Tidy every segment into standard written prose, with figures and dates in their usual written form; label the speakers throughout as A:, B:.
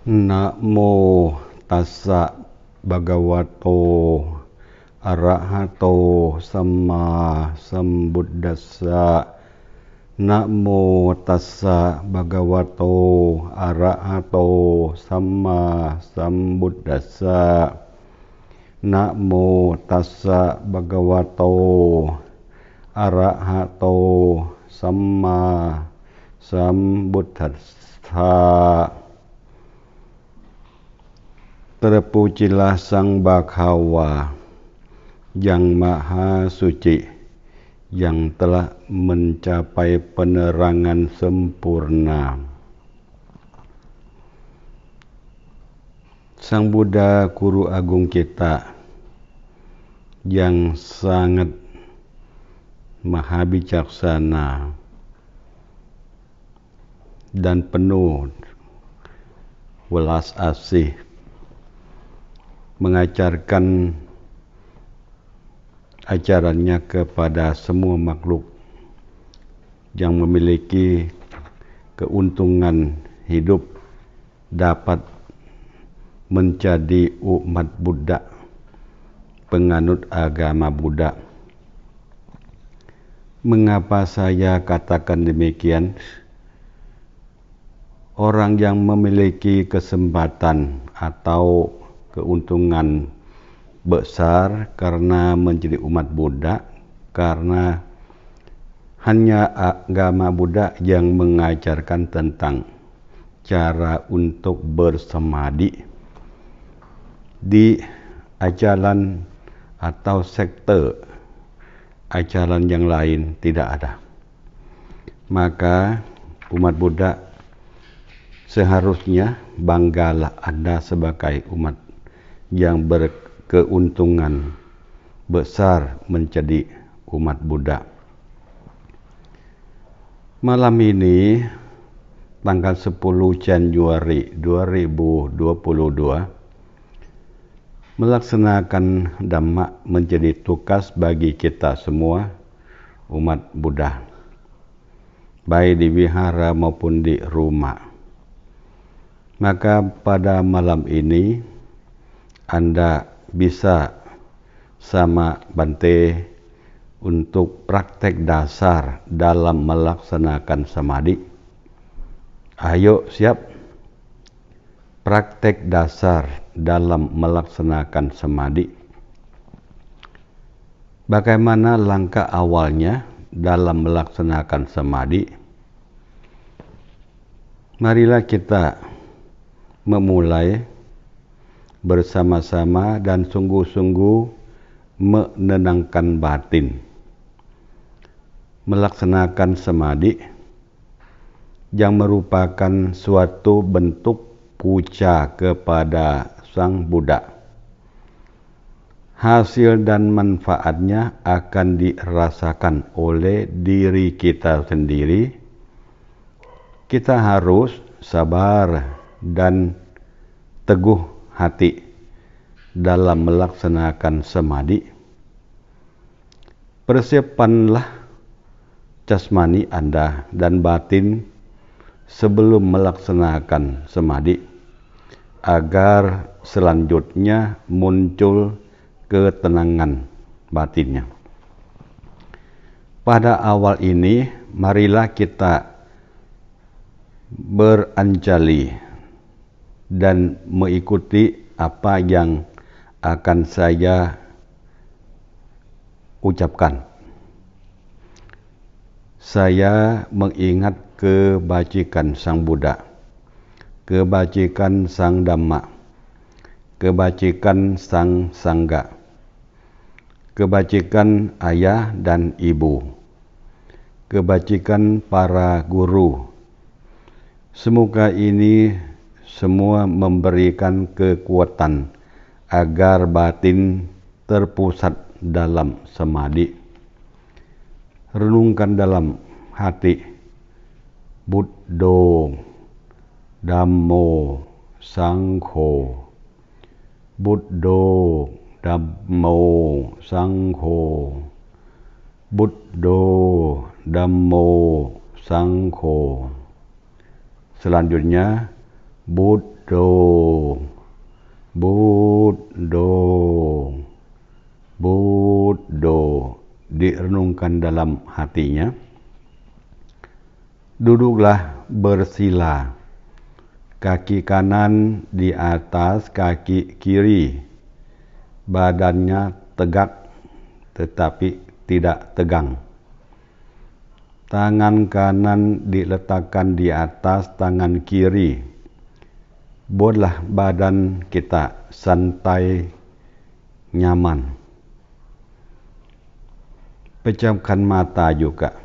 A: Namo tassa bhagavato arahato samma sambuddhassa. Namo tassa bhagavato arahato samma sambuddhassa. Namo tassa bhagavato arahato samma sambuddhassa. Terpujilah Sang Bhagawa yang Maha Suci, yang telah mencapai penerangan sempurna. Sang Buddha Guru Agung kita yang sangat maha bijaksana dan penuh welas asih, mengajarkan ajarannya kepada semua makhluk yang memiliki keuntungan hidup dapat menjadi umat Buddha, penganut agama Buddha. Mengapa saya katakan demikian? Orang yang memiliki kesempatan atau keuntungan besar karena menjadi umat Buddha, karena hanya agama Buddha yang mengajarkan tentang cara untuk bersamadhi. Di ajaran atau sekte ajaran yang lain tidak ada. Maka umat Buddha seharusnya banggalah Anda sebagai umat yang berkeuntungan besar menjadi umat Buddha. Malam ini tanggal 10 Januari 2022 melaksanakan Dhamma menjadi tugas bagi kita semua umat Buddha, baik di wihara maupun di rumah. Maka pada malam ini Anda bisa sama Bante untuk praktek dasar dalam melaksanakan samadhi. Ayo siap praktek dasar dalam melaksanakan samadhi. Bagaimana langkah awalnya dalam melaksanakan samadhi? Marilah kita memulai bersama-sama dan sungguh-sungguh menenangkan batin. Melaksanakan samadhi yang merupakan suatu bentuk puja kepada Sang Buddha. Hasil dan manfaatnya akan dirasakan oleh diri kita sendiri. Kita harus sabar dan teguh hati dalam melaksanakan samadhi. Persiapanlah jasmani Anda dan batin sebelum melaksanakan samadhi, agar selanjutnya muncul ketenangan batinnya. Pada awal ini, marilah kita beranjali dan mengikuti apa yang akan saya ucapkan. Saya mengingat kebajikan Sang Buddha, kebajikan Sang Dhamma, kebajikan Sang Sangga, kebajikan ayah dan ibu, kebajikan para guru. Semoga ini semua memberikan kekuatan agar batin terpusat dalam samadhi. Renungkan dalam hati, Buddho, Dhammo, Sangho. Buddho, Dhammo, Sangho. Buddho, Dhammo, Sangho. Selanjutnya, Buddho, Buddho, Buddho. Direnungkan dalam hatinya. Duduklah bersila, kaki kanan di atas kaki kiri, badannya tegak tetapi tidak tegang. Tangan kanan diletakkan di atas tangan kiri. Buatlah badan kita santai, nyaman. Pejamkan mata juga.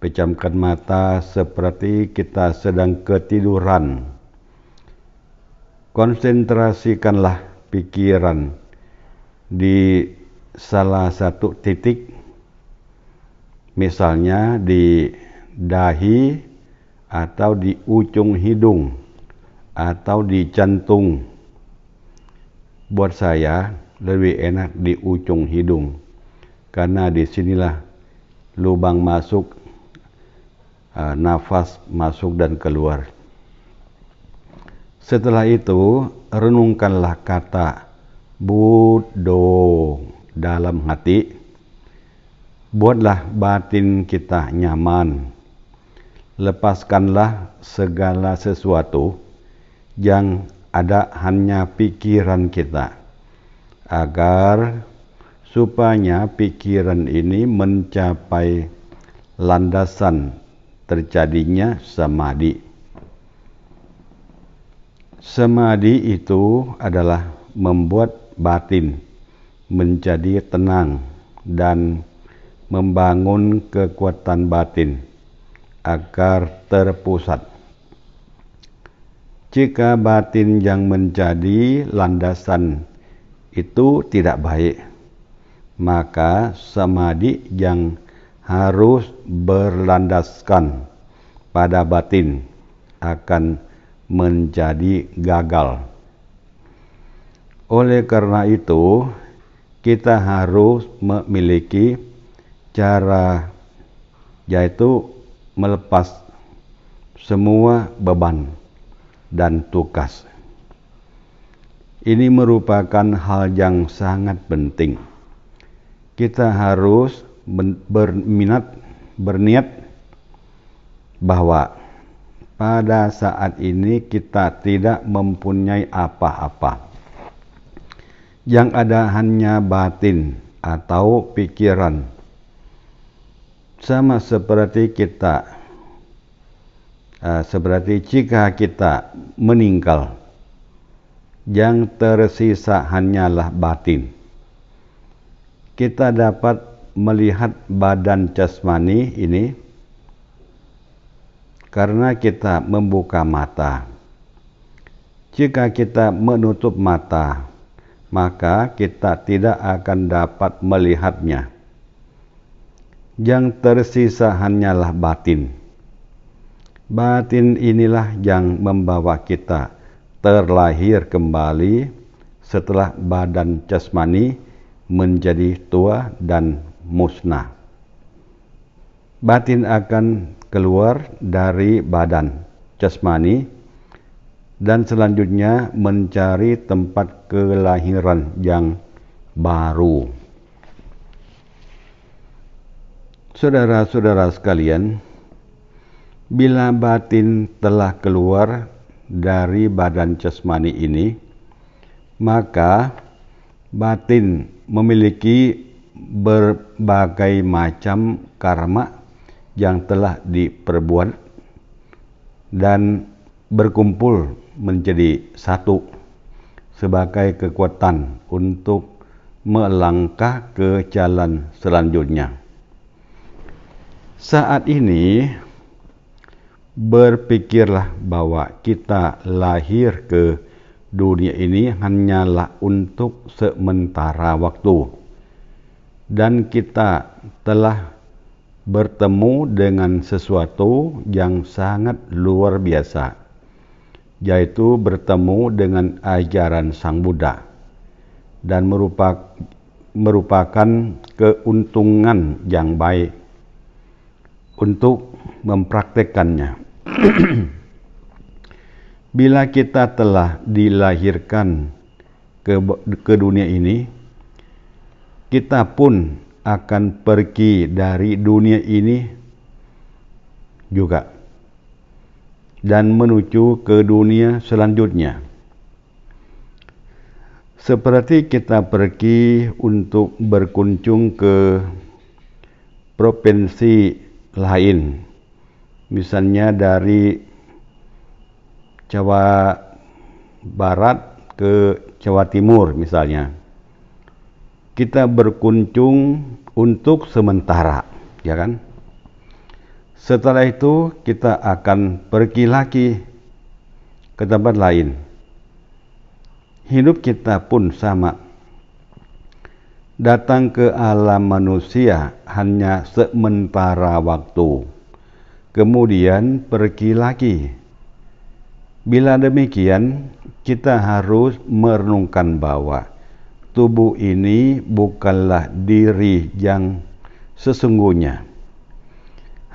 A: Pejamkan mata seperti kita sedang ketiduran. Konsentrasikanlah pikiran di salah satu titik, misalnya di dahi atau di ujung hidung atau di jantung. Buat saya lebih enak di ujung hidung, karena disinilah lubang masuk, nafas masuk dan keluar. Setelah itu, renungkanlah kata Buddho dalam hati. Buatlah batin kita nyaman. Lepaskanlah segala sesuatu yang ada hanya pikiran kita, agar supaya pikiran ini mencapai landasan terjadinya samadhi. Samadhi itu adalah membuat batin menjadi tenang dan membangun kekuatan batin agar terpusat. Jika batin yang menjadi landasan itu tidak baik, maka samadhi yang harus berlandaskan pada batin akan menjadi gagal. Oleh karena itu, kita harus memiliki cara, yaitu melepas semua beban dan tugas. Ini merupakan hal yang sangat penting. Kita harus berniat bahwa pada saat ini kita tidak mempunyai apa-apa. Yang ada hanya batin atau pikiran. Sama seperti seperti jika kita meninggal, yang tersisa hanyalah batin. Kita dapat melihat badan jasmani ini karena kita membuka mata. Jika kita menutup mata, maka kita tidak akan dapat melihatnya. Yang tersisa hanyalah batin. Batin inilah yang membawa kita terlahir kembali setelah badan jasmani menjadi tua dan musnah. Batin akan keluar dari badan jasmani dan selanjutnya mencari tempat kelahiran yang baru. Saudara-saudara sekalian, bila batin telah keluar dari badan jasmani ini, maka batin memiliki berbagai macam karma yang telah diperbuat dan berkumpul menjadi satu sebagai kekuatan untuk melangkah ke jalan selanjutnya. Saat ini berpikirlah bahwa kita lahir ke dunia ini hanyalah untuk sementara waktu, dan kita telah bertemu dengan sesuatu yang sangat luar biasa, yaitu bertemu dengan ajaran Sang Buddha, dan merupakan keuntungan yang baik untuk mempraktekkannya. Bila kita telah dilahirkan ke dunia ini, kita pun akan pergi dari dunia ini juga dan menuju ke dunia selanjutnya. Seperti kita pergi untuk berkunjung ke provinsi lain, misalnya dari Jawa Barat ke Jawa Timur misalnya. Kita berkunjung untuk sementara, ya kan? Setelah itu kita akan pergi lagi ke tempat lain. Hidup kita pun sama. Datang ke alam manusia hanya sementara waktu, kemudian pergi lagi. Bila demikian, kita harus merenungkan bahwa tubuh ini bukanlah diri yang sesungguhnya,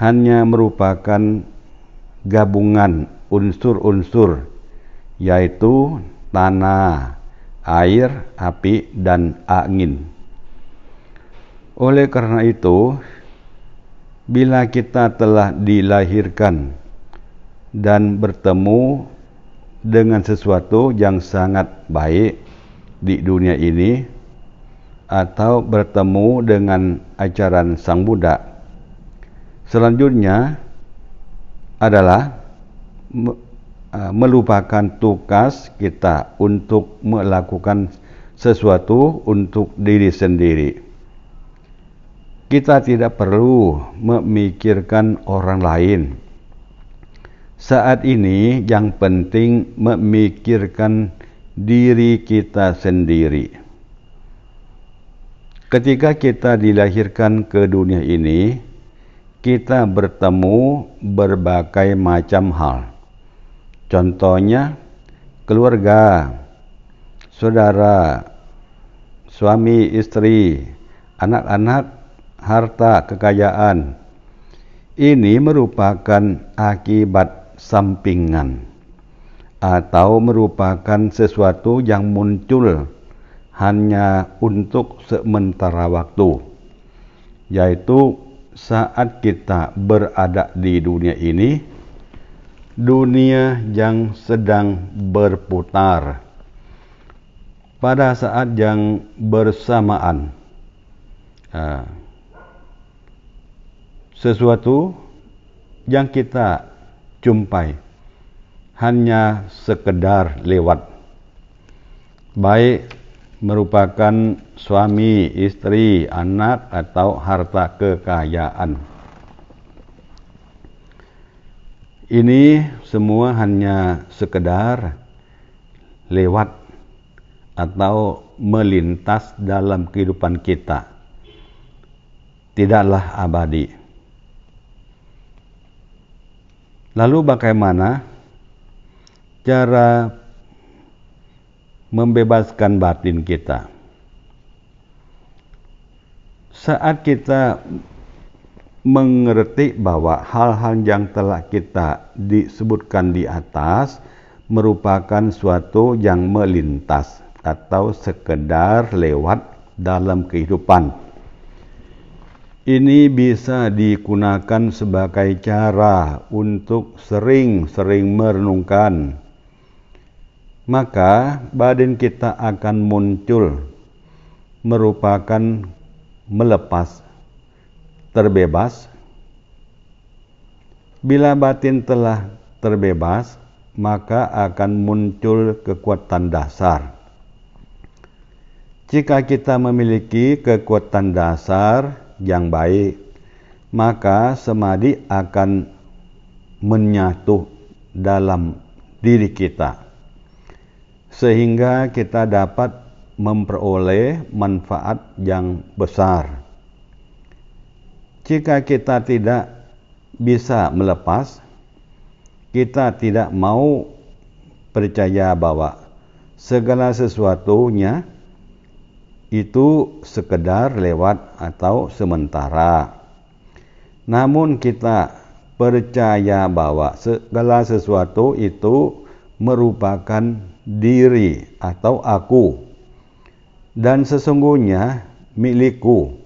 A: hanya merupakan gabungan unsur-unsur, yaitu tanah, air, api, dan angin. Oleh karena itu, bila kita telah dilahirkan dan bertemu dengan sesuatu yang sangat baik di dunia ini, atau bertemu dengan ajaran Sang Buddha, selanjutnya adalah melupakan tugas kita untuk melakukan sesuatu untuk diri sendiri. Kita tidak perlu memikirkan orang lain. Saat ini yang penting memikirkan diri kita sendiri. Ketika kita dilahirkan ke dunia ini, kita bertemu berbagai macam hal. Contohnya, keluarga, saudara, suami, istri, anak-anak, harta, kekayaan. Ini merupakan akibat sampingan atau merupakan sesuatu yang muncul hanya untuk sementara waktu, yaitu saat kita berada di dunia ini, dunia yang sedang berputar. Pada saat yang bersamaan, sesuatu yang kita jumpai hanya sekedar lewat, baik merupakan suami, istri, anak, atau harta kekayaan. Ini semua hanya sekedar lewat atau melintas dalam kehidupan kita, tidaklah abadi. Lalu bagaimana cara membebaskan batin kita? Saat kita mengerti bahwa hal-hal yang telah kita disebutkan di atas merupakan suatu yang melintas atau sekedar lewat dalam kehidupan. Ini bisa digunakan sebagai cara untuk sering-sering merenungkan. Maka badan kita akan muncul merupakan melepas, terbebas. Bila batin telah terbebas, maka akan muncul kekuatan dasar. Jika kita memiliki kekuatan dasar yang baik, maka samadhi akan menyatu dalam diri kita, sehingga kita dapat memperoleh manfaat yang besar. Jika kita tidak bisa melepas, kita tidak mau percaya bahwa segala sesuatunya itu sekedar lewat atau sementara. Namun kita percaya bahwa segala sesuatu itu merupakan diri atau aku, dan sesungguhnya milikku.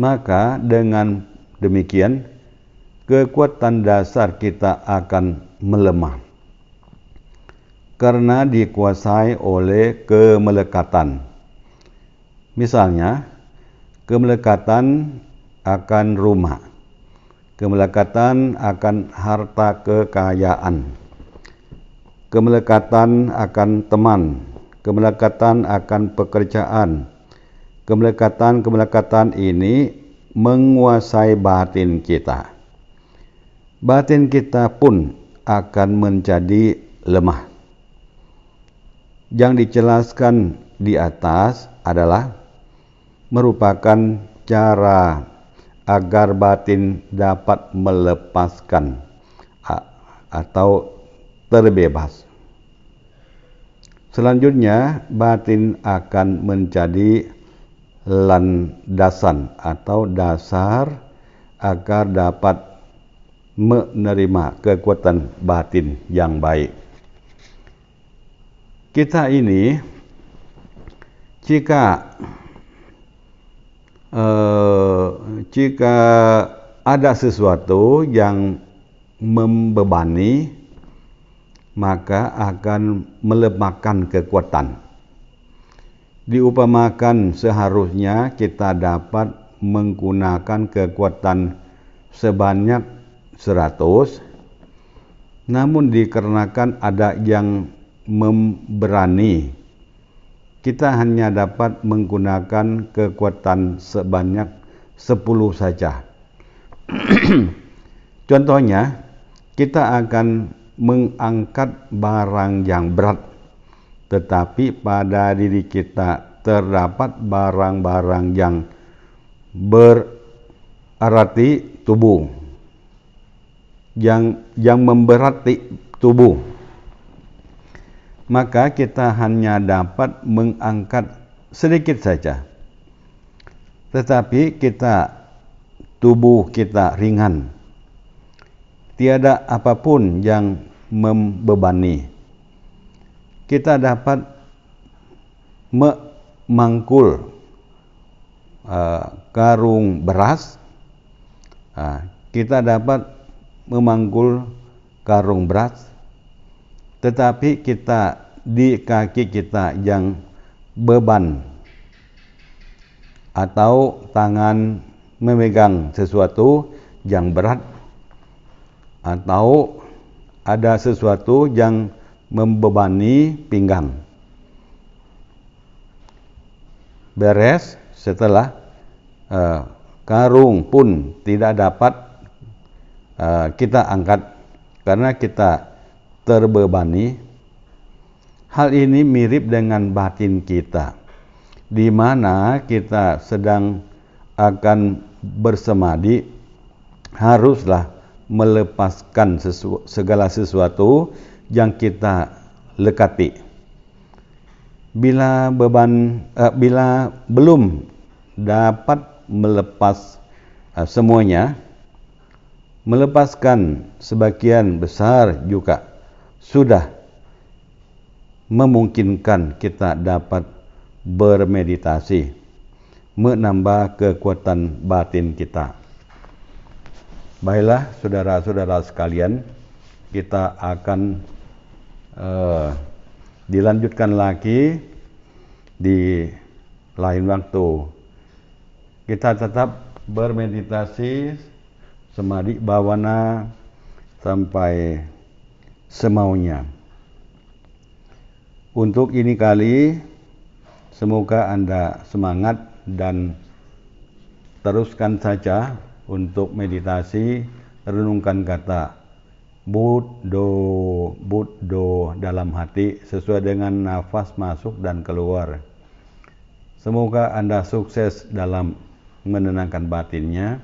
A: Maka dengan demikian kekuatan dasar kita akan melemah karena dikuasai oleh kemelekatan. Misalnya, kemelekatan akan rumah, kemelekatan akan harta kekayaan, kemelekatan akan teman, kemelekatan akan pekerjaan. Kemelekatan ini menguasai batin kita. Batin kita pun akan menjadi lemah. Yang dijelaskan di atas adalah merupakan cara agar batin dapat melepaskan atau terbebas. Selanjutnya, batin akan menjadi landasan atau dasar agar dapat menerima kekuatan batin yang baik. Kita ini jika ada sesuatu yang membebani, maka akan melemahkan kekuatan. Diupamakan seharusnya kita dapat menggunakan kekuatan sebanyak 100, namun dikarenakan ada yang memberani, kita hanya dapat menggunakan kekuatan sebanyak 10 saja. Contohnya, kita akan mengangkat barang yang berat, tetapi pada diri kita terdapat barang-barang yang berarti tubuh, yang memberati tubuh. Maka kita hanya dapat mengangkat sedikit saja. Tetapi tubuh kita ringan. Tiada apapun yang membebani. Kita dapat memangkul karung beras. Kita dapat memangkul karung beras, tetapi di kaki kita yang beban atau tangan memegang sesuatu yang berat, atau ada sesuatu yang membebani pinggang. Beres setelah karung pun tidak dapat kita angkat karena kita terbebani. Hal ini mirip dengan batin kita, di mana kita sedang akan bersemadi, haruslah melepaskan segala sesuatu yang kita lekati. Bila belum dapat melepas semuanya, melepaskan sebagian besar juga sudah memungkinkan kita dapat bermeditasi, menambah kekuatan batin kita. Baiklah saudara-saudara sekalian, kita akan dilanjutkan lagi di lain waktu. Kita tetap bermeditasi semadi bhavana sampai semaunya. Untuk ini kali, semoga Anda semangat dan teruskan saja untuk meditasi, renungkan kata Buddho dalam hati sesuai dengan nafas masuk dan keluar. Semoga Anda sukses dalam menenangkan batinnya.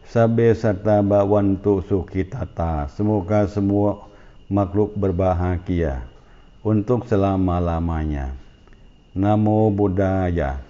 A: Sabbe satta bhavantu sukhitata. Semoga semua makhluk berbahagia untuk selama-lamanya. Namo Buddhaya.